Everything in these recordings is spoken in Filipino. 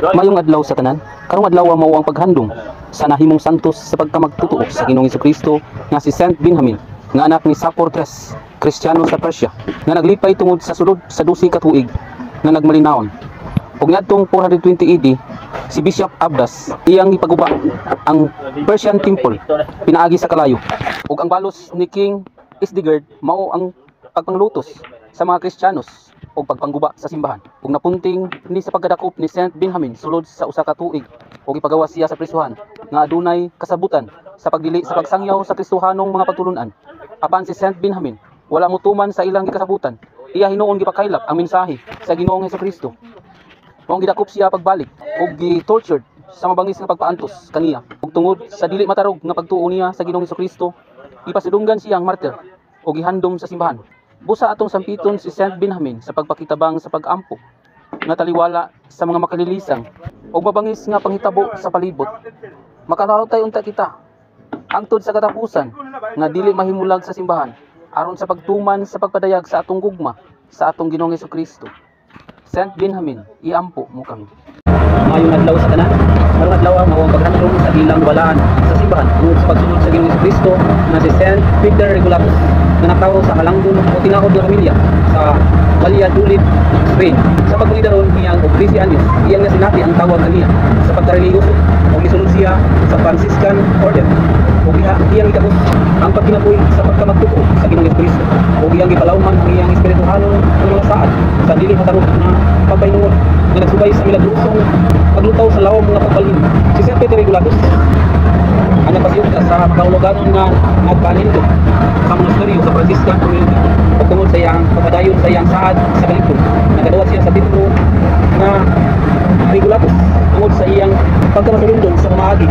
Mayong adlaw sa tanan, karong adlaw mao ang paghandom sa nahimong santos sa pagkamagtutuo sa Ginoong Hesukristo nga si Saint Benjamin, nga anak ni Sapor III, Kristiyano sa Persia, nga naglipay tungod sa sulod sa 12 ka tuig nga nagmalinawon. Ug ngadtong 420 AD, si Bishop Abdas iyang ipaguba ang Persian Temple pinaagi sa kalayo. Ug ang balos ni King Isdigerd mao ang pagpanglutos sa mga Kristiyanos o pagpangguba sa simbahan. Ug napunting ni sa pagkadakop ni Saint Benjamin sulod sa usa ka tuig ug ipagawas siya sa prisuhan nga adunay kasabutan sa pagdili sa pagsangyaw sa Kristohanong mga pagtulunan. Apan si Saint Benjamin wala motuman sa ilang gikasabutan. Iya hinuon gipakaylap ang mensahe sa Ginoong Hesukristo. Mao gidakop siya pagbalik ug gi-tortured sa mabangis nga pagpaantos kaniya. Ug tungod sa dili matarog nga pagtuo niya sa Ginoong Hesukristo, ipasidunggan siyang martir ug gihandom sa simbahan. Busa atong sampiton si Saint Benjamin sa pagpakitabang sa pag-ampo nga taliwala sa mga makalilisang ug mabangis nga panghitabo sa palibot. Makalawtay unta kita hangtod sa katapusan nga dili mahimulag sa simbahan aron sa pagtuman sa pagpadayag sa atong gugma sa atong Ginoong Hesukristo. Saint Benjamin, iampo mo kami. Mayong adlaw sa tanan, karong adlaw mao ang paghandom sa ilang walaan sa simbahan tungod sa pagsunod sa Ginoong Hesukristo nga si Saint Peter Regulatus nga nakaw sa Halangdon o tinahod nga pamilya sa Valladolid, Spain. Sa pagkulidaron niyang og 13 anyos, iyang nasinati ang tawag kaniya sa pagkareliyoso ug misulod siya sa Franciscan Order. Ug iyang gikabot ang pagkinabuhi sa pagkamagtuo sa Ginoong Hesukristo ug iyang gipalawman ang iyang espirituhanon ng mga saad sa dili matarong na pagpahinuon nga nagsubay sa milagrosong paglutaw sa lawom nga pagbalhin. Si Saint Peter Regulatus ang nagpasiyog sa kahulugan nga nagpanindog sa monasteryo sa Franciscan community ug tungod sa iyang pagpadayon sa iyang saad sa kaligton nagaduwa siya sa titulo na Regulatus tungod sa iyang pagkamasulundon sa pamaagi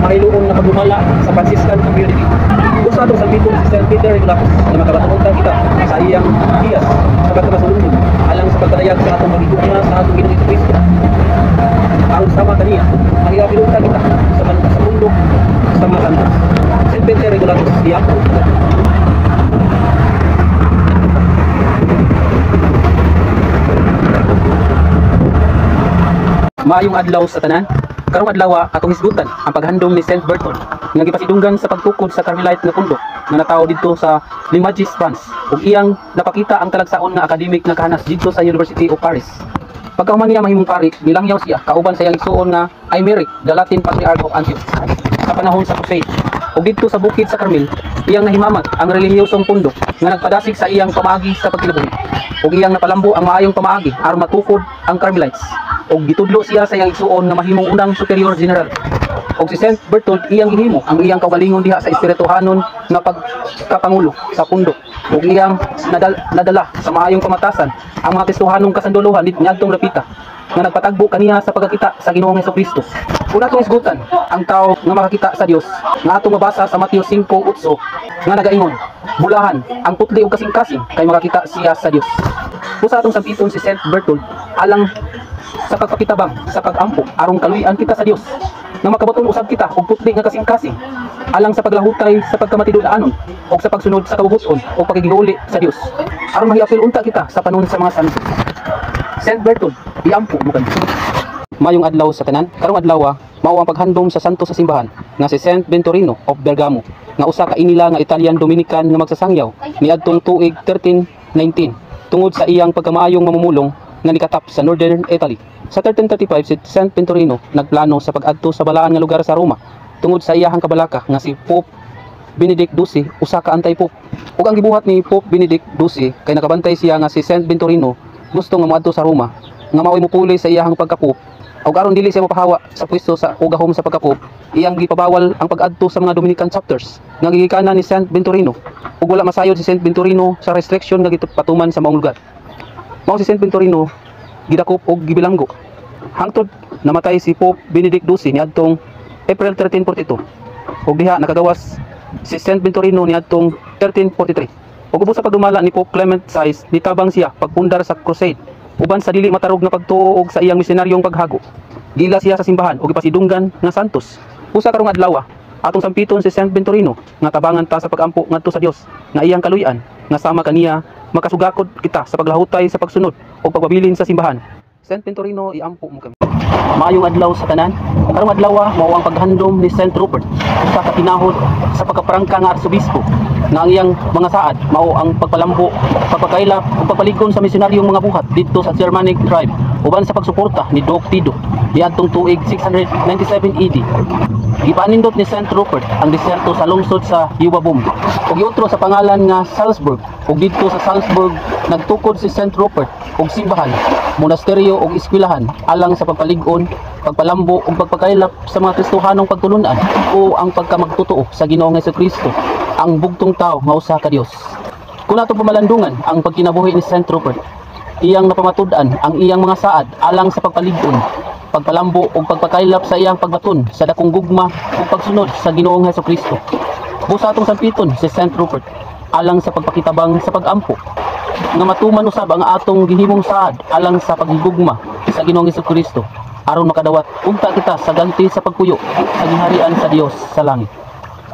mahiluon na pagdumala sa Franciscan community. Usa atong sampiton si Saint Peter Regulatus na makabatungod kita sa iyang hiyas sa pagkamasulundon alang sa pagkadayag sa atong magigugma sa atong Ginoong Hesukristo. Aron sama kaniya mahirabilunta kita sa mundo sa mga santos. Saint Peter Regulatus, iampo. Maayong adlaw sa tanan. Karong adlaw atong hisgutan ang paghandom ni Saint Berthold nga gipasidunggan sa pagtukod sa Carmelite nga pundo nga natawo didto sa Limoges, France ug iyang napakita ang talagsaon nga academic nga kahanas didto sa University of Paris. Pagkahuman niya mahimong pari, nilangyaw siya kauban sa iyang igsuon nga Aymeric, the Latin Patriarch of Antioch sa panahon sa Crusade. Ug didto sa bukid sa Carmel, iyang nahimamat ang relihiyosong pundo nga nagpadasig sa iyang pamaagi sa pagkilabuhi. Ug iyang napalambo ang maayong pamaagi aron matukod ang Carmelites. Ug gitudlo siya sa iyang igsuon nga mahimong unang superior general. Og si Saint Berthold iyang gihimo ang iyang kaugalingon diha sa espirituhanon nga pagkapangulo sa pundo. Ug iyang nadala sa maayong pamatasan ang mga Kristohanong kasanduluhan niadtong lapita nga nagpatagbo kaniya sa pagkakita sa Ginoong Hesukristo. Una atong isgutan ang tao nga makakita sa Dios nga atong mabasa sa Mateo 5:8 nga nagaingon, bulahan ang putli ug kasing-kasing kay makakita siya sa Dios. Usa atong sampiton si Saint Berthold alang sa pagpakitabang sa pag-ampo aron kaluyan kita sa Dios nga makabaton usab kita og putli nga kasing-kasing alang sa paglahutay sa pagkamatidul-anon o sa pagsunod sa kabubuton o pagiginguli sa Dios aron mahiapil unta kita sa panahon sa mga santos. Saint Berthold, iampo mo kami. Mayong adlaw sa tanan, karong adlaw mao ang paghandom sa santo sa simbahan nga si Saint Venturino of Bergamo nga usa ka inila nga Italian Dominican nga magsasangyaw niadtong tuig 1319 tungod sa iyang pagkamaayong mamumulong nga nikatap sa Northern Italy. Sa 1335 si Saint Venturino nagplano sa pag-adto sa balaan nga lugar sa Roma tungod sa iyahang kabalaka nga si Pope Benedict XII, usa ka anti-pope. Ug ang gibuhat ni Pope Benedict XII kay nakabantay siya nga si Saint Venturino gusto nga moadto sa Roma nga mao'y mupuli sa iyahang pagka-pope. Ug aron dili siya mapahawa sa pwesto sa ugahom sa pagka-pope, iyang gipabawal ang pag-adto sa mga Dominican chapters nga gigikanan ni Saint Venturino. Ug wala masayod si Saint Venturino sa restriction nga gipatuman sa maong lugar. Mao si Saint Venturino gidakop og gibilanggo hangtod namatay si Pope Benedict XII niadtong April 1342 ug diha nakagawas si Saint Venturino niadtong 1343 ug ubos sa pagdumala ni Pope Clement VI nitabang siya pagpundar sa crusade uban sa dili matarog na pagtuo sa iyang misionaryong paghago. Gila siya sa simbahan ug ipasidunggan nga santos. Usa karong adlaw atong sampiton si Saint Venturino nga tabangan ta sa pagampo ngadto sa Dios nga iyang kaluy-an nga sama kaniya makasugakod kita sa paglahutay sa pagsunod o pagbabilin sa simbahan. Saint Venturino, iampo mo kami. Maayong adlaw sa tanan. Karong adlaw mao ang paghandom ni St. Rupert sa katinahod sa pagkaprangka nga arsobispo nga ang iyang mga saad mao ang pagpalambo, pagpakaila ug pagpaligon sa misionaryong mga buhat didto sa Germanic tribe uban sa pagsuporta ni Doc Tido niadtong tuig 697 AD. Gipanindot ni St. Rupert ang disyerto sa lungsod sa Yubabum ug giotro sa pangalan nga Salzburg ug didto sa Salzburg nagtukod si St. Rupert og simbahan, monasteryo ug eskwelahan alang sa pagpalig-on, pagpalambo ug pagpakailap sa mga Kristohanong pagtulunan o ang pagkamagtotoo sa Ginoong Hesukristo, ang bugtong tao nga usa ka Dios. Kung atong pamalandungan ang pagkinabuhi ni St. Rupert, iyang napamatud-an ang iyang mga saad alang sa pagpalig-on, pagpalambo ug pagpakailap sa iyang pagbaton sa dakong gugma ug pagsunod sa Ginoong Hesukristo. Busa atong sampiton si St. Rupert alang sa pagpakitabang sa pag-ampo nga matuman usab ang atong gihimong saad alang sa paghigugma sa Ginoong Hesukristo aron makadawat unta kita sa ganti sa pagpuyo sa gingharian sa Dios sa langit.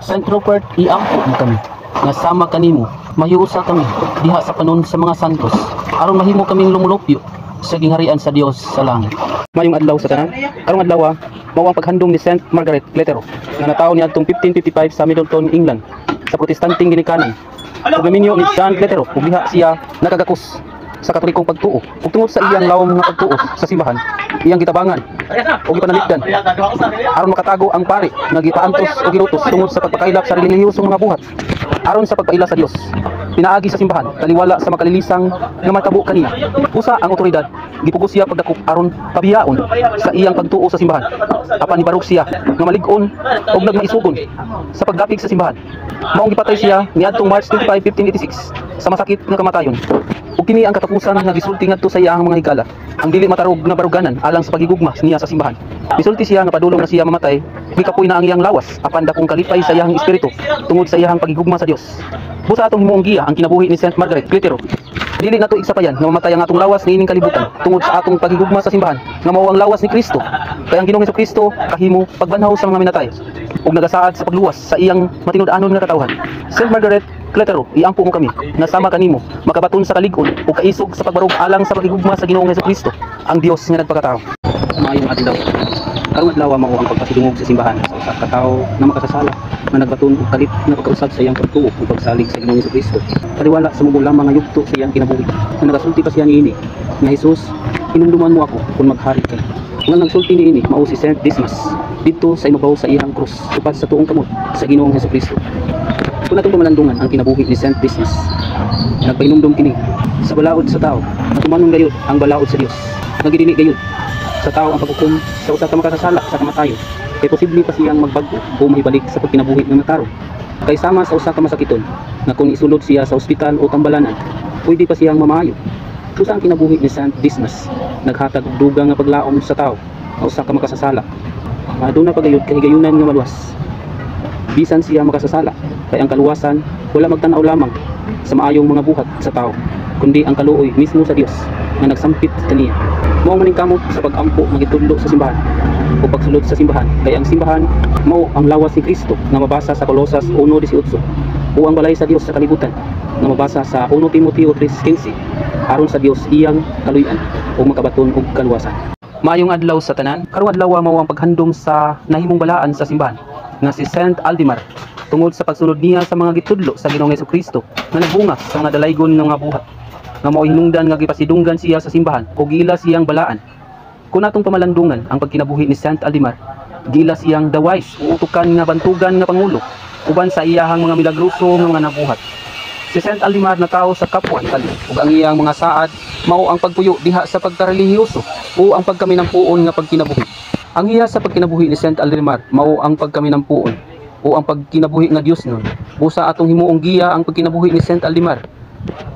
St. Rupert, iampo mo kami nga sama kanimo mahiusa kami diha sa panon sa mga santos aron mahimo kaming lumulupyo sa gingharian sa Dios sa langit. Mayong adlaw sa tanan. Karong adlaw mao ang paghandom ni St. Margaret Cletero nga natawo niadtong 1555 sa Middleton, England sa protestanteng ginikanan. Ug gaminyo ni John Cletero ug diha siya nakagakus sa katolikong pagtuo ug tungod sa iyang lawom nga pagtuo sa simbahan iyang gitabangan ug gipanalipdan aron makatago ang pari nga gipaantos ug gilutos tungod sa pagpakailap sa relihiyosong mga buhat aron sa pagpaila sa Dios. Pinaagi sa simbahan taliwala sa makalilisang nga matabo kaniya. Usa ang otoridad gipugos siya pagdakop aron pabiyaon sa iyang pagtuo sa simbahan. Apan nibarog siya nga malig-on ug nagmaisugon sa pagdapig sa simbahan. Maong gipatay siya niadtong March 25, 1586 sa masakit nga kamatayon. Ug kini ang katapusan nga gisulti ngadto sa iyang mga higala. Ang dili matarog nga baruganan alang sa pagigugma niya sa simbahan. Misulti siya nga padulong na siya mamatay, gikapoy na ang iyang lawas apan dakong kalipay sa iyang espiritu tungod sa iyang pagigugma sa Dios. Busa atong himuong giya ang kinabuhi ni St. Margaret Cletero. Dili nato igsapayan nga mamatay ang atong lawas niining kalibutan tungod sa atong pagigugma sa simbahan nga mao ang lawas ni Kristo. Kay ang Ginoong Hesukristo kahimo pagbanhaw sa mga minatay ug nagasaad sa pagluwas sa iyang matinud-anon nga katawhan. St. Margaret Cletero, iampo mo kami nga sama kanimo makabaton sa kalig-on ug kaisog sa pagbarog alang sa pagigugma sa Ginoong Hesukristo, ang Dios nga nagpakatao. Maayong adlaw. Karong adlaw mao ang pagpasidungog sa simbahan sa usa ka tawo nga makasasala nga nagbaton og kalit nga pagkausab sa iyang pagtuo ug pagsalig sa Ginoong Hesukristo. Taliwala sa mugol lamang nga yugto sa iyang kinabuhi. Nga nagasulti pa siya niini nga Hesus, hinumduman mo ako kung maghari ka. Nga nagsulti niini mao si St. Dismas didto sa ibabaw sa iyang krus tupad sa tuong kamot sa Ginoong Hesukristo. Kung atong pamalandungan ang kinabuhi ni St. Dismas, nagpainumdum kini sa balaod sa tao na tumanong gayud ang balaod sa Dios. Nagidili gayud sa tao ang paghukom sa usa ka makasasala sa kamatayon. Kay posible pa siyang magbago o mahibalik sa pagkinabuhi ng nataro. Kay sama sa usa ka masakiton na kung isulod siya sa ospital o tambalanan, pwede pa siyang mamaayo. Usa ang kinabuhi ni St. Dismas, naghatag og dugang nga paglaom sa tao nga usa ka makasasala. Aduna pagayud kahigayunan nga maluwas. Bisan siya makasasala, kay ang kaluwasan wala magtan-aw lamang sa maayong mga buhat sa tao, kundi ang kaluoy mismo sa Dios nga nagsampit kaniya. Mao maning kamot sa pag-ampo nga gitudlo sa simbahan o pagsulod sa simbahan, kay ang simbahan mao ang lawas ni Kristo nga mabasa sa Colosas 1:18 o ang balay sa Dios sa kalibutan nga mabasa sa 1 Timoteo 3:15 aron sa Dios iyang kaluy-an o makabaton og kaluwasan. Maayong adlaw sa tanan. Karong adlaw mao ang paghandom sa nahimong balaan sa simbahan nga si St. Aldimar tungod sa pagsunod niya sa mga gitudlo sa Ginoong Hesukristo nga nagbunga sa mga dalaygon nga buhat nga mao hinungdan nga gipasidunggan siya sa simbahan o gila siyang balaan. Kung atong pamalandungan ang pagkinabuhi ni St. Aldimar, gila siyang the wise utukan nga bantugan nga pangulo uban sa iyahang mga milagroso nga nabuhat. Si St. Aldimar natawo sa Capua, Italy ug ang iyang mga saad mao ang pagpuyo diha sa pagkarelihiyoso o ang pagkaminampuon nga pagkinabuhi. Ang iya sa pagkinabuhi ni St. Aldimar mao ang pagkaminampuon o ang pagkinabuhi nga Dios nun. Busa atong himuong giya ang pagkinabuhi ni St. Aldimar.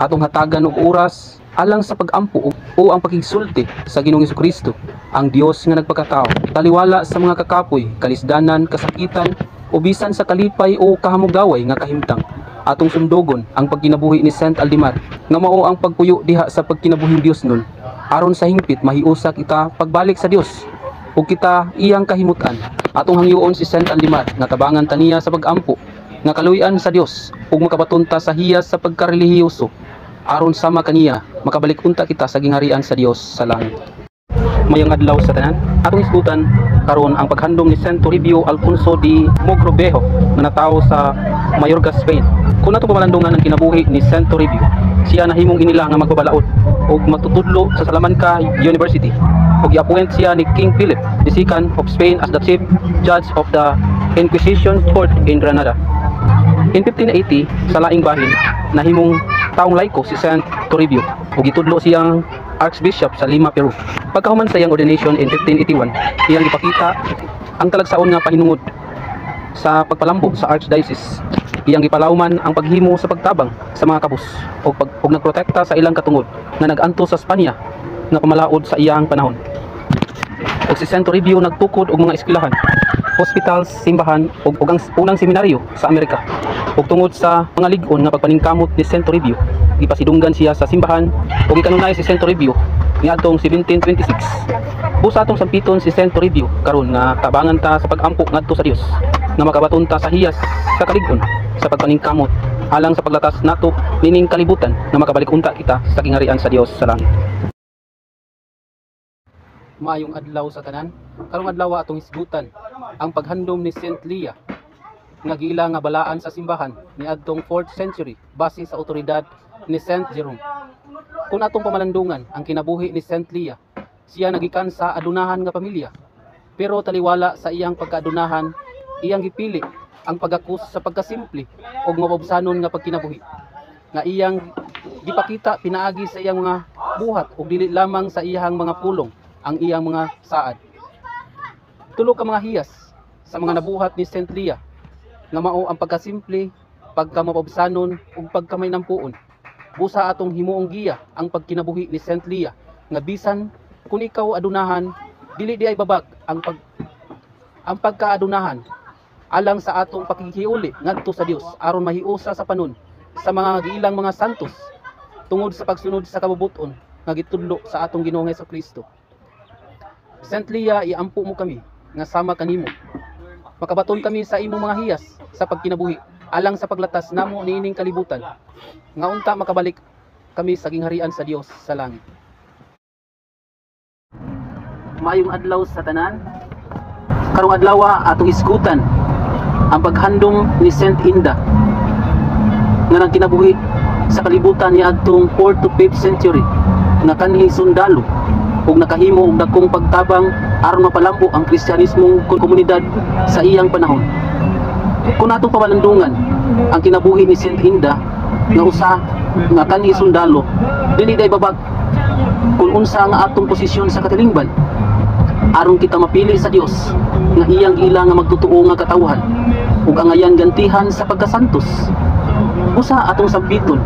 Atong hatagan og oras alang sa pag-ampo o ang pagigsulti sa Ginoong Hesukristo, ang Dios nga nagpakatao. Taliwala sa mga kakapoy, kalisdanan, kasakitan o bisan sa kalipay o kahamugaway nga kahimtang. Atong sundogon ang pagkinabuhi ni St. Aldimar nga mao ang pagpuyo diha sa pagkinabuhing Dios nun. Aron sa hingpit mahiusa kita pagbalik sa Dios ug kita iyang kahimutan. Atong hangyoon si St. Aldimar nga tabangan taniya sa pag-ampo nga kaluy-an sa Dios ug makabatunta sa hiyas sa pagkarelihiyoso aron sama kaniya makabalik unta kita sa gingharian sa Dios sa langit. Mayong adlaw sa tanan. Atong isgutan karon ang paghandom ni Saint Toribio Alfonso de Mogrovejo nga natawo sa Mayorga, Spain. Kung nato pamalandungan ang kinabuhi ni Saint Toribio, siya nahimong inila nga magbabalaod ug magtutudlo sa Salamanca University ug i-appoint siya ni King Philip II of Spain as the chief judge of the Inquisition Court in Granada. In 1580, sa laing bahin, nahimong taong laiko si Saint Toribio ug gitudlo siyang Archbishop sa Lima, Peru. Pagkahuman sa iyang ordination in 1581, iyang ipakita ang talagsaon nga pahinungod sa pagpalambo sa Archdiocese. Iyang gipalawman ang paghimo sa pagtabang sa mga kabus ug nagprotekta sa ilang katungod nga nag-anto sa Spanya nga pamalaod sa iyang panahon. Ug si Saint Toribio nagtukod og mga eskwelahan, hospitals, simbahan ug ang unang seminaryo sa Amerika. Ug tungod sa mga lig-on nga pagpaningkamot ni Saint Toribio, gipasidunggan siya sa simbahan ug gikanunay si Saint Toribio niadtong 1726. Busa atong sampiton si Saint Toribio karon nga tabangan ta sa pag-ampo ngadto sa Dios, nga makabaton ta sa hiyas sa kalig-on sa pagpaningkamot alang sa paglatas nato nining kalibutan nga makabalik unta kita sa kingharian sa Dios sa langit. Maayong adlaw sa tanan. Karong adlaw atong isgutan ang paghandom ni Saint Leah nga giila nga balaan sa simbahan niadtong 4th century base sa otoridad ni Saint Jerome. Kung atong pamalandungan ang kinabuhi ni Saint Leah, siya nagikan sa adunahan nga pamilya, pero taliwala sa iyang pagkaadunahan, iyang gipili ang pagakus sa pagkasimple ug mababsanon nga pagkinabuhi nga iyang gipakita pinaagi sa iyang mga buhat ug dili lamang sa iyang mga pulong ang iyang mga saad. Tulo ka mga hiyas sa mga nabuhat ni Saint Leah nga mao ang pagkasimple, pagkamababsanon ug pagkamaynampuon. Busa atong himuong giya ang pagkinabuhi ni Saint Leah nga bisan kung ikaw adunahan, dili di ay babag ang pagkaadunahan alang sa atong pakikiuli ngadto sa Dios aron mahiusa sa panon sa mga giilang mga santos tungod sa pagsunod sa kabubuton nga gitudlo sa atong Ginoong Hesukristo. Saint Leah, iampo mo kami nga sama kanimo. Makabaton kami sa imong mga hiyas sa pagkinabuhi alang sa paglatas namo niining kalibutan nga unta makabalik kami sa gingharian sa Dios sa langit. Maayong adlaw sa tanan. Karong adlaw atong isgutan ang paghandom ni Saint Inda nga nagkinabuhi sa kalibutan niadtong 4th to 5th century nga kanhi sundalo ug nakahimo og dagkong pagtabang aron mapalambo ang Kristyanismong komunidad sa iyang panahon. Kung natong pamalandungan ang kinabuhi ni Saint Inda nga usa nga kanhi sundalo, dili day babag kung unsa nga atong posisyon sa katilingban aron kita mapili sa Dios nga iyang giila nga magtutuo nga katawhan ug ang ayan gantihan sa pagkasantos. Usa atong sambiton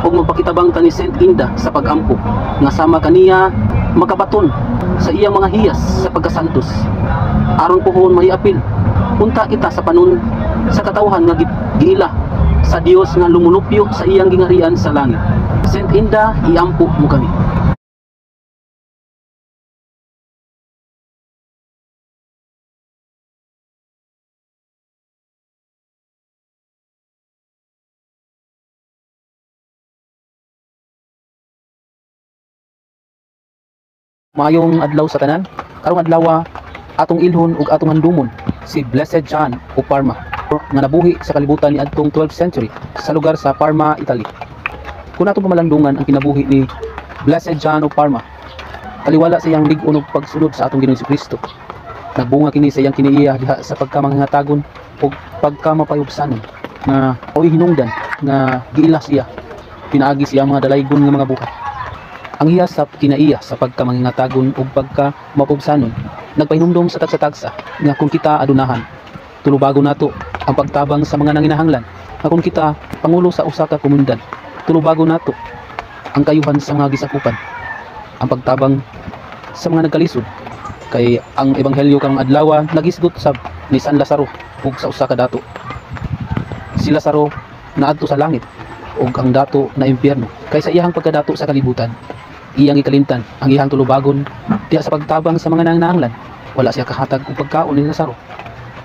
ug magpakitabang ta ni Saint Inda sa pag-ampo nga sama kaniya makabaton sa iyang mga hiyas sa pagkasantos aron pohon mahiapil unta kita sa panon sa katawhan nga giila sa Dios nga lumulupyo sa iyang gingharian sa langit. Saint Inda, iampo mo kami. Maayong adlaw sa tanan. Karong adlaw atong ilhon ug atong handumon si Blessed John of Parma nga nabuhi sa kalibutan niadtong 12th century sa lugar sa Parma, Italy. Kung atong pamalandungan ang kinabuhi ni Blessed John of Parma, taliwala sa iyang lig-on ug pagsunod sa atong Ginoong Kristo. Nagbunga kini sa iyang kiniiya diha sa pagkamangatagon ug pagkamapayubsanon nga oy hinungdan nga giila siya pinaagi siya mga dalaygon nga mga buhat. Ang iya sa kinaiya sa pagkamangingatagon ug pagkamapubsanon nagpahinumdom sa tagsa-tagsa nga kung kita adunahan, tulubago nato ang pagtabang sa mga nanginahanglan. Nga kung kita pangulo sa usa ka komunidad, tulubago nato ang kayuhan sa mga gisakupan, ang pagtabang sa mga nagkalisod. Kay ang ebanghelyo karong adlaw nagisgot sab ni San Lazaro ug sa usa ka dato. Si Lazaro naadto sa langit ug ang dato na impyerno. Kay sa iyang pagkadato sa kalibutan, iyang ikalimtan ang iyang tulubagon diha sa pagtabang sa mga nanginahanglan. Wala siya kahatag og pagkaon ni Lazaro.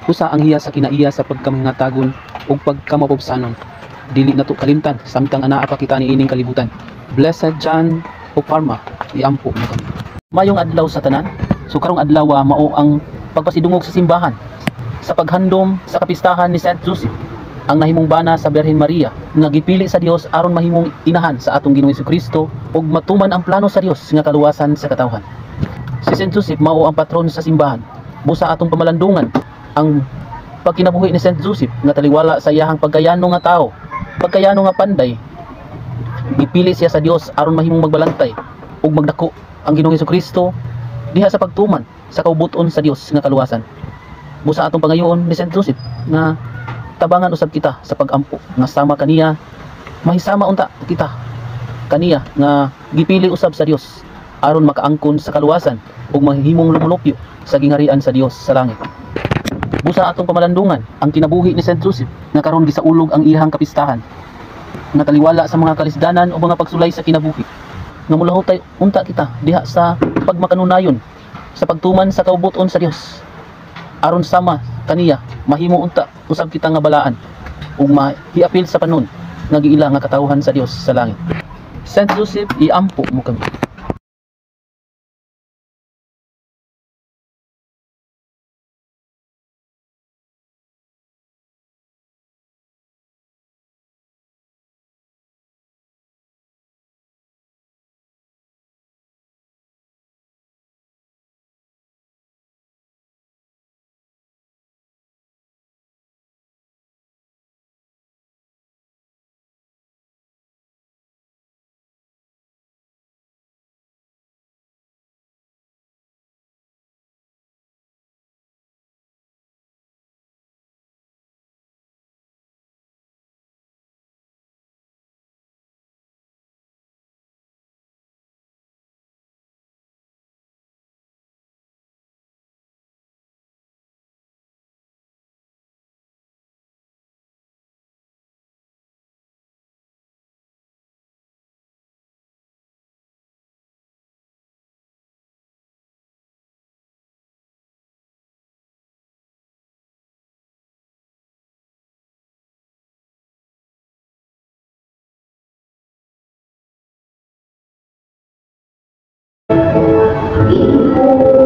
Usa ang hiya sa kinaiya sa pagkamangatagon ug pagkamapubsanon. Dili nato kalimtan samtang anaa pa kita niining kalibutan. Blessed John of Parma, iampo mo kami. Mayong adlaw sa tanan. So karong adlaw mao ang pagpasidungog sa simbahan sa paghandom sa kapistahan ni Saint Joseph, ang nahimong bana sa Birhen Maria nga gipili sa Dios aron mahimong inahan sa atong Ginoong Jesucristo ug matuman ang plano sa Dios nga kaluwasan sa katawhan. Si Saint Joseph mao ang patron sa simbahan. Busa atong pamalandungan ang pagkinabuhi ni Saint Joseph nga taliwala sa iyahang pagkayano nga tao, pagkayano nga panday. Gipili siya sa Dios aron mahimong magbalantay ug magdako ang Ginoong Jesucristo diha sa pagtuman sa kaubuton sa Dios nga kaluwasan. Busa atong pangayoon ni Saint Joseph nga tabangan usab kita sa pagampo nga sama kaniya, mahisama unta kita kaniya nga gipili usab sa Dios aron makaangkon sa kaluwasan ug mahimong lumulupyo sa gingharian sa Dios sa langit. Busa atong pamalandungan ang kinabuhi ni Saint Joseph nga karon gisaulog ang iyang kapistahan nga taliwala sa mga kalisdanan o mga pagsulay sa kinabuhi nga mulahutay unta kita diha sa pagmakanunayon sa pagtuman sa kaubuton sa Dios aron sama kaniya mahimo unta usab kita nga balaan ug mahiapil sa panon nga giila nga katawhan sa Dios sa langit. Saint Joseph, iampo mo kami.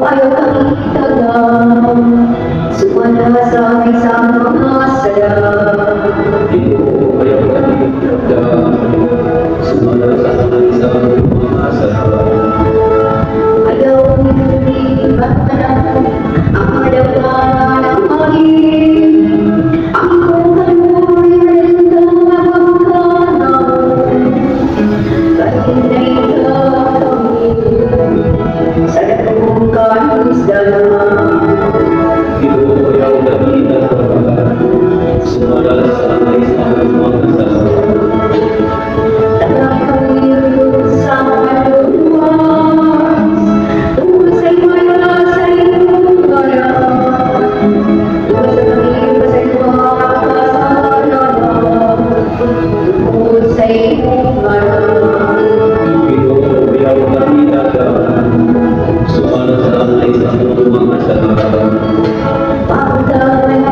Ayaw kami tagang sumala sa isang mga saya. Ayaw kami tagang sumala sa isang mga saya. Ayaw nilibat ang halapan ng hangin. Ang kaluoy na magkanaw. Kahinay ka kami sa datong kanisdanan. Ayaw kami tagang sumala sa isang mga saya. Tagang kami sa maluwas, tungkol sa'y maya sa iyong ngalan. Tungkol sa kami pa sa'y mga kasalanan, tungkol sa iyong ngalan. Ayaw kami tagang sumala sa isang mga saya. Pagdaman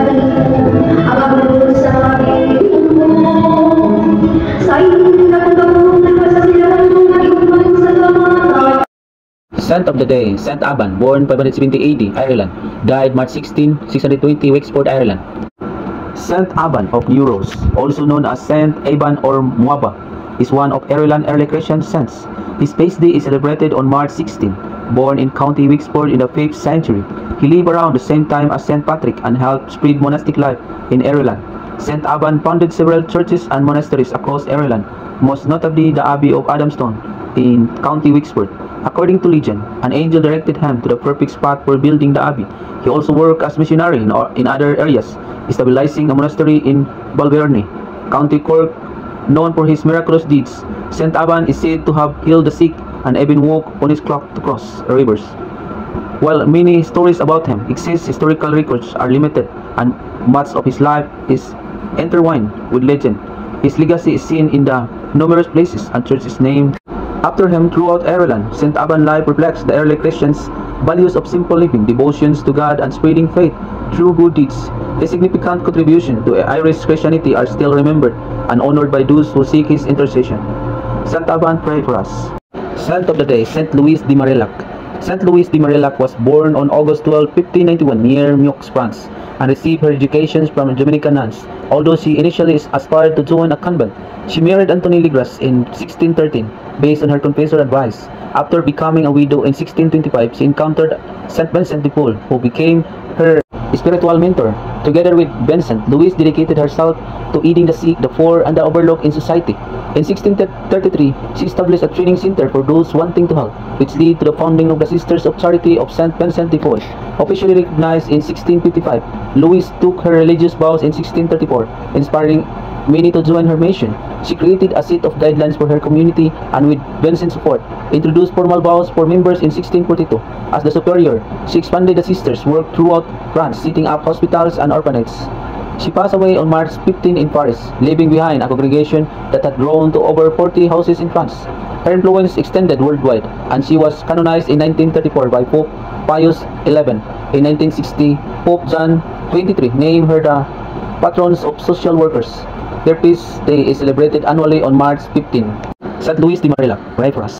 ang sa iyong mo, sa iyong nakugabunan pa sa silang mga iman sa laman. Saint of the day, Saint Aban, born 570 AD, Ireland, died March 16, 620, Wexford, Ireland. Saint Aban of Neuros, also known as Saint Aban or Muaba, is one of Ireland's early Christian saints. His feast day is celebrated on March 16. Born in County Wexford in the 5th century, he lived around the same time as Saint Patrick and helped spread monastic life in Ireland. Saint Aban founded several churches and monasteries across Ireland, most notably the Abbey of Adamstown in County Wexford. According to legend, an angel directed him to the perfect spot for building the abbey. He also worked as missionary in other areas, stabilizing a monastery in Balverne, County Cork. Known for his miraculous deeds, Saint Aban is said to have healed the sick and even walked on his cloak to cross rivers. While many stories about him exist, historical records are limited and much of his life is intertwined with legend. His legacy is seen in the numerous places and churches named after him throughout Ireland. Saint Aban life reflects the early Christians' values of simple living, devotions to God, and spreading faith through good deeds. His significant contribution to Irish Christianity are still remembered and honored by those who seek his intercession. Saint Aban, pray for us. Saint of the day, Saint Louis de Marillac, Saint Louis de Marillac was born on August 12, 1591 near Meaux, France, and received her education from Dominican nuns. Although she initially aspired to join a convent, she married Anthony Legras in 1613 based on her confessor's advice. After becoming a widow in 1625, she encountered Saint Vincent de Paul, who became her spiritual mentor. Together with Vincent, Louise dedicated herself to aiding the sick, the poor, and the overlooked in society. In 1633, she established a training center for those wanting to help, which led to the founding of the Sisters of Charity of Saint Vincent de Paul. Officially recognized in 1655, Louise took her religious vows in 1634, inspiring many to join her mission. She created a set of guidelines for her community and, with Vincent's support, introduced formal vows for members in 1642. As the superior, she expanded the sisters' work throughout France, setting up hospitals and orphanages. She passed away on March 15 in Paris, leaving behind a congregation that had grown to over 40 houses in France. Her influence extended worldwide, and she was canonized in 1934 by Pope Pius XI. In 1960, Pope John XXIII named her the patrons of social workers. Their feast day is celebrated annually on March 15. St. Louis de Marillac, pray for us.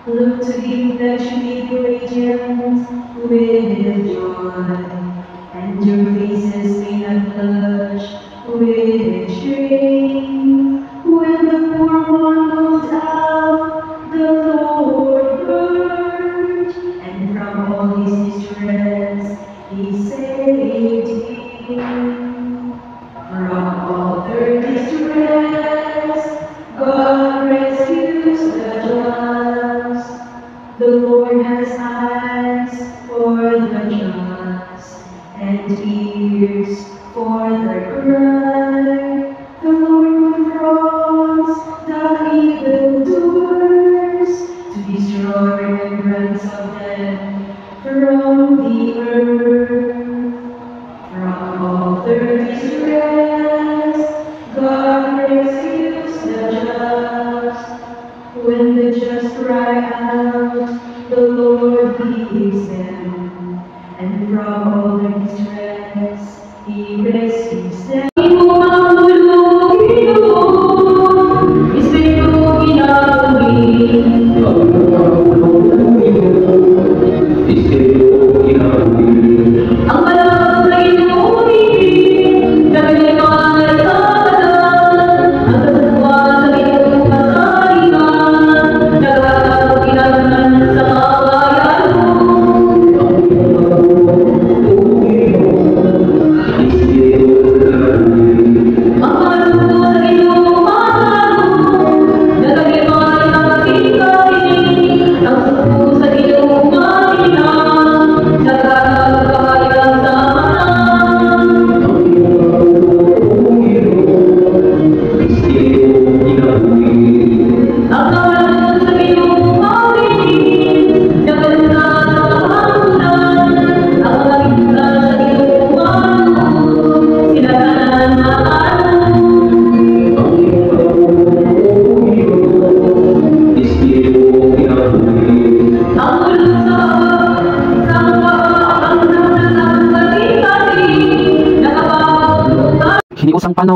Look to him that you be radiant with joy, and your faces may not blush with shame. When the poor one goes out, the Lord heard, and from all his distress he saved him. From all their distress, God rescues the just. The Lord has eyes for the just, and ears for their cry. The Lord confronts the evildoers to destroy remembrance of them from the earth. From all their distress, God rescues the just. When the just cry out, the Lord hears them, and from all their distress, He rescues them.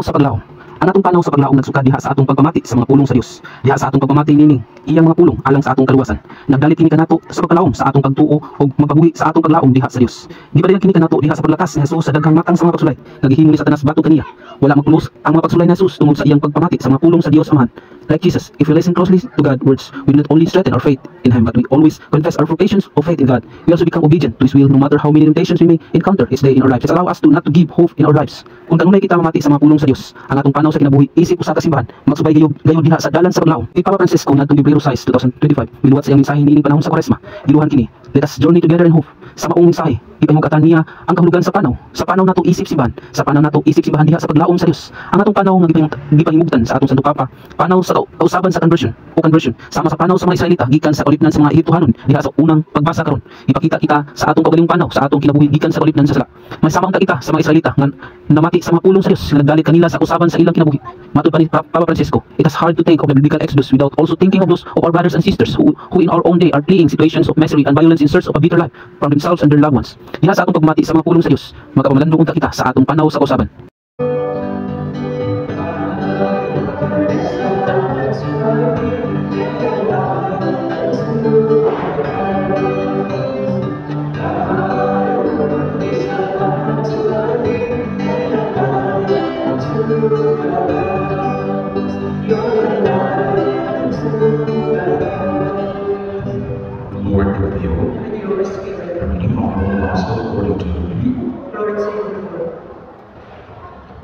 panaw sa paglaom. Ang atong panaw sa paglaom nagsukad diha sa atong pagpamati sa mga pulong sa Dios. Diha sa atong pagpamati nining iyang mga pulong alang sa atong kaluwasan. Nagdalit kini kanato sa pagkalaom sa atong pagtuo ug magpabuhi sa atong paglaom diha sa Dios. Di ba kini kanato diha sa paglakas ni Jesus sa daghang matang sa mga pagsulay. Naghihimo ni Satanas batok kaniya. Wala magpulos ang mga pagsulay ni Jesus tungod sa iyang pagpamati sa mga pulong sa Dios Amahan. Like Jesus, if we listen closely to God's words, we not only strengthen our faith in Him, but we always confess our professions of faith in God. We also become obedient to His will, no matter how many temptations we may encounter each day in our lives. It allow us to not to give hope in our lives. Kung kanunay kita mamati sa mga pulong sa Dios, ang atong panaw sa kinabuhi, isip usa ka simbahan, magsubay gayud diha sa dalan sa paglaom. Ni Papa Francisco ngadtong Pebrero 6, 2025, miluwat sa iyang mensahe niining panahon sa Kwaresma. Giluhan kini, let us journey together in hope. Sa maong mensahe, ipahimugatan niya ang kahulugan sa panaw. Sa panaw nato isip simbahan, sa panaw nato isip simbahan diha sa paglaom sa Dios. Ang atong panaw nga gipahimugtan sa atong Santo Papa, panaw sa kausaban sa conversion, sama sa panaw sa mga Israelita gikan sa kaulipnan sa mga Ehiptohanon diha sa unang pagbasa karon. Ipakita kita sa atong kaugalingong panaw sa atong kinabuhi gikan sa kaulipnan sa sala. May samang kita sa mga Israelita nga namati sa mga pulong sa Dios, nagdalit kanila sa usaban sa ilang kinabuhi. Matud pa ni Papa Francisco, it is hard to think of the biblical exodus without also thinking of those of our brothers and sisters who in our own day are fleeing situations of misery and violence in search of a better life from themselves and their loved ones. Diha sa atong pagmati sa mga pulong sa Dios, magkapamalandong unta kita sa atong panaw sa kausaban. Lord, with you, reading from the Gospel according to Luke.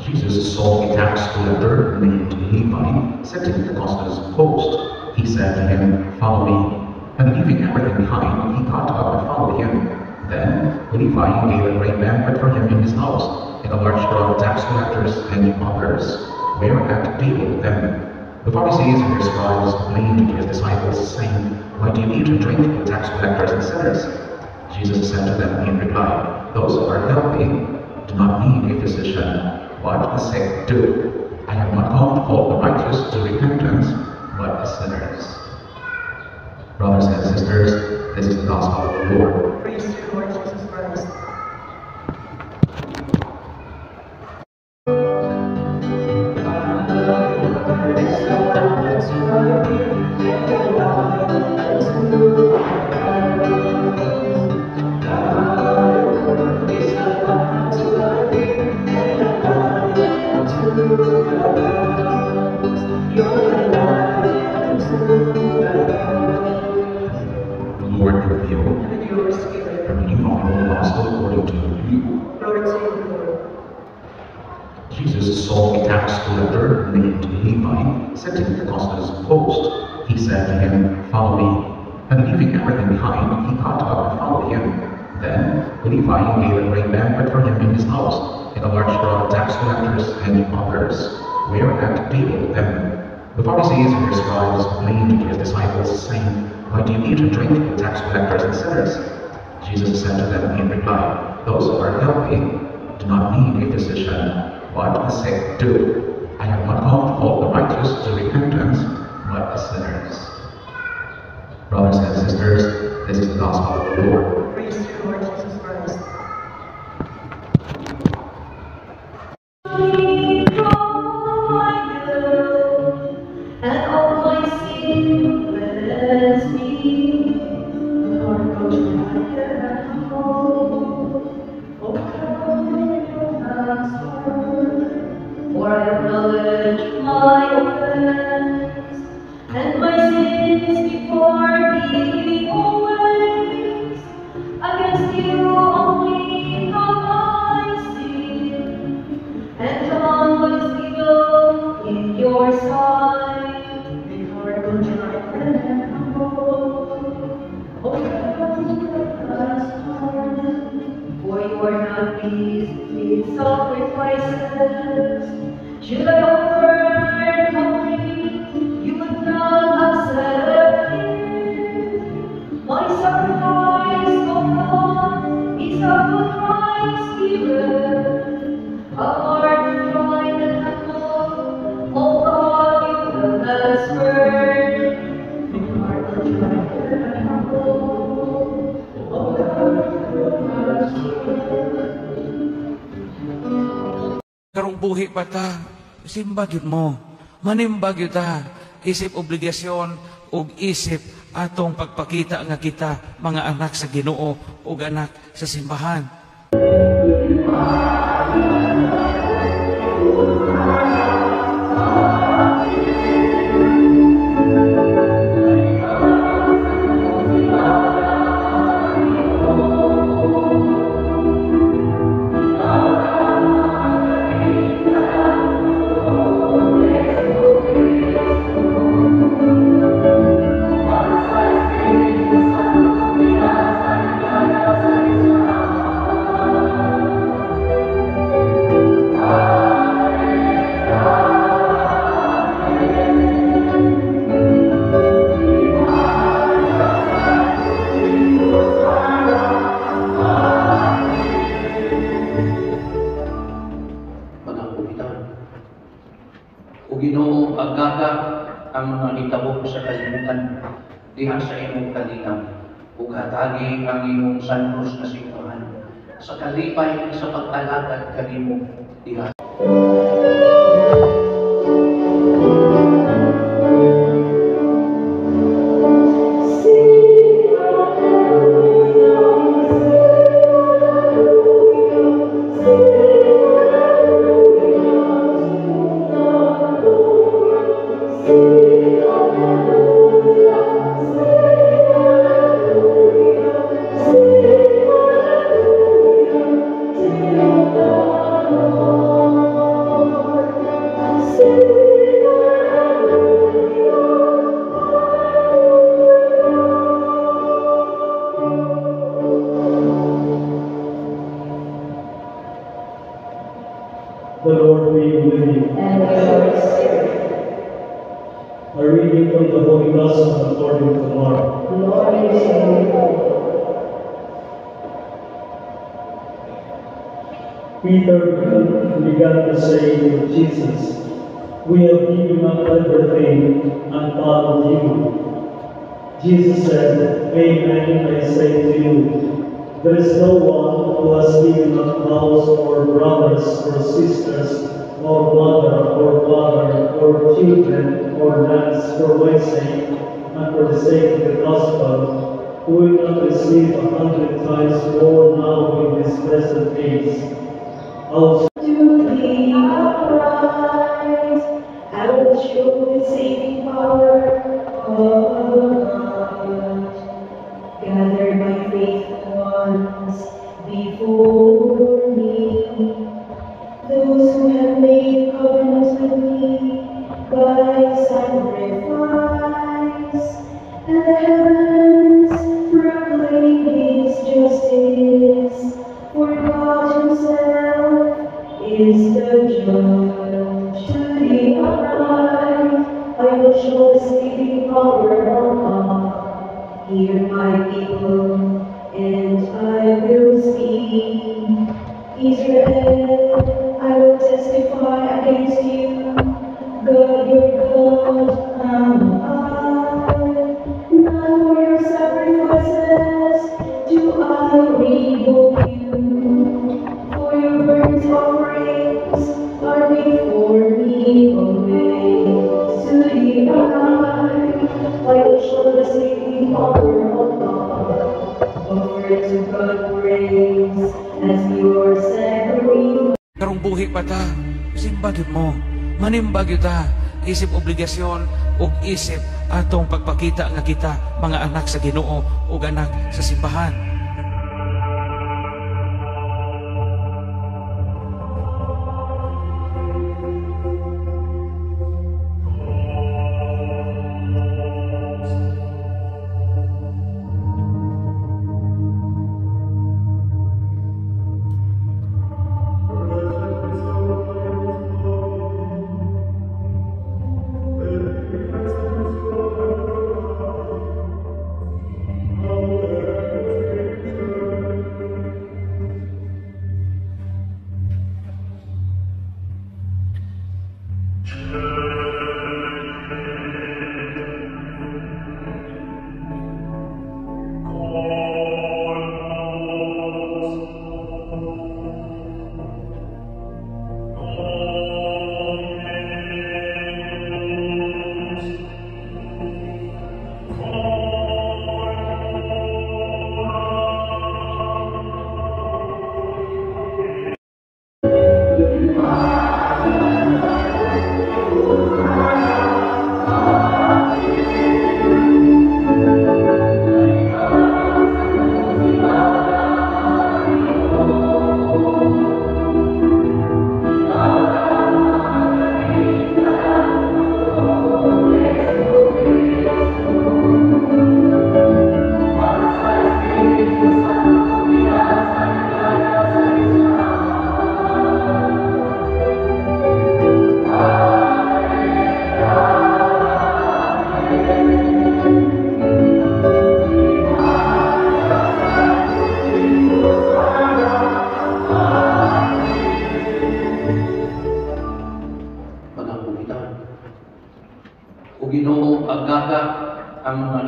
Jesus saw a tax collector named Levi sitting at the gospel's post. He said to him, "Follow me." And leaving everything behind, he got up and followed him. Then Levi gave a great banquet for him in his house, and a large crowd of tax collectors and mockers were at table with them. The Pharisees and their scribes complained to his disciples, saying, "Why do you eat and drink with tax collectors and sinners?" Jesus said to them in reply, "Those who are healthy do not need a physician, but the sick do. I have not come to call the righteous to repentance, but the sinners." Brothers and sisters, this is the gospel of the Lord. Praise to you, Lord Jesus Christ. The Lord be with you. Reading from the Gospel according to Luke. Jesus saw a tax collector named Levi sitting at the gospel's post. He said to him, "Follow me." And leaving everything behind, he got up and followed him. Then Levi gave a great banquet for him in his house, and a large crowd of tax collectors and mockers were at table with them. The Pharisees and their scribes complained to his disciples, saying, "Why do you eat and drink with tax collectors and sinners?" Jesus said to them in reply, "Those who are healthy do not need a physician, but the sick do. I have not come to call the righteous to repentance, but the sinners." Brothers and sisters, this is the gospel of the Lord. Praise to you, Lord Jesus Christ. And all my sin cleanse me. Lord, go to my home. Oh, come your master. For I acknowledge my offense, and my sins before thee always. Against you only have I sinned, and done what is evil in your sight. Be hard, contrite, and humble. Oh, for you are not pleased with sacrifices. Should I offer offering, you would not accept it. My sacrifice, O God, is a contrite spirit, a heart contrite and humble. O God, you have not spurned. A heart contrite and humble. O God, you have not spurned. Karong buhi pa ta. simba gyud mo. Manimba gyud ta, isip obligasyon ug isip atong pagpakita nga kita mga anak sa Ginoo ug anak sa simbahan. O Ginoo, agaga ang mga hitabo sa kalibutan diha sa imong kalinaw ug hatagi ang imong santos na simbahan sa kalipay sa pag-alagad kanimo diha. The Lord be with you. And with your spirit. A reading from the Holy Gospel according to Mark. Glory to you. Peter began to say to Jesus, "We have given up everything and followed you." Jesus said, "Amen, I say to you, there is no one who has given up house or brothers or sisters or mother or father or children or lands for my sake and for the sake of the gospel, who will not receive 100 times more now in this present age. Also, To thee upright, I will show the saving power of God. Gathered by faithful ones before me, those who have made covenants with me by sacrifice, and the heavens proclaim His justice, for God Himself is the judge. To the upright, I will show the saving power of God. Hear my people, and I will speak. Israel, I will testify against you. God, your God, am I. Not for your sacrifices do I revoke you. For your burnt offerings are before me always. To the upright, I will show the saving power of God. Offer to God praise as your sacrifice. Karong buhi pa ta, simba gyud mo. Manimba gyud ta, isip obligasyon ug isip atong pagpakita nga kita mga anak sa Ginoo ug anak sa simbahan.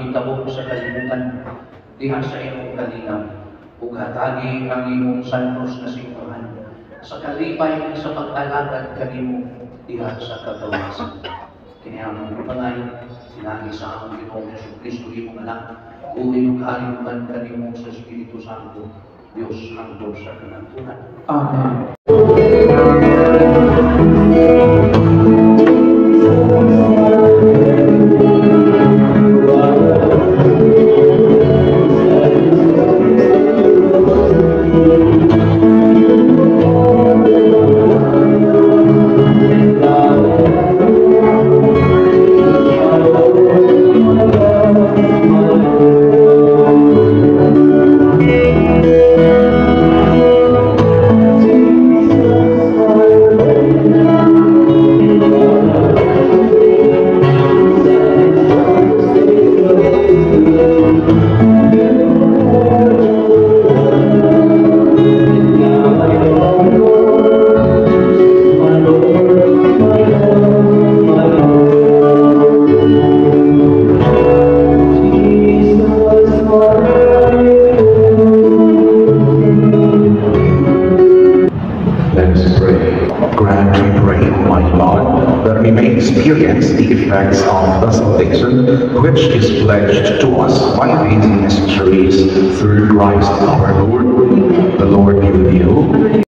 mahitabo sa kalibutan diha sa imong kalinaw ug hatagi ang imong santos nga singtuhan sa kalipay sa pag-alagad kanimo diha sa kagawasan. Kini among pangay sinagi sa among Ginoong Jesucristo imong anak ug imong kalibutan kanimo sa Espiritu Santo Dios hangtod sa kanatunan. Amen. We may experience the effects of the salvation which is pledged to us by these mysteries through Christ our Lord. The Lord be with you.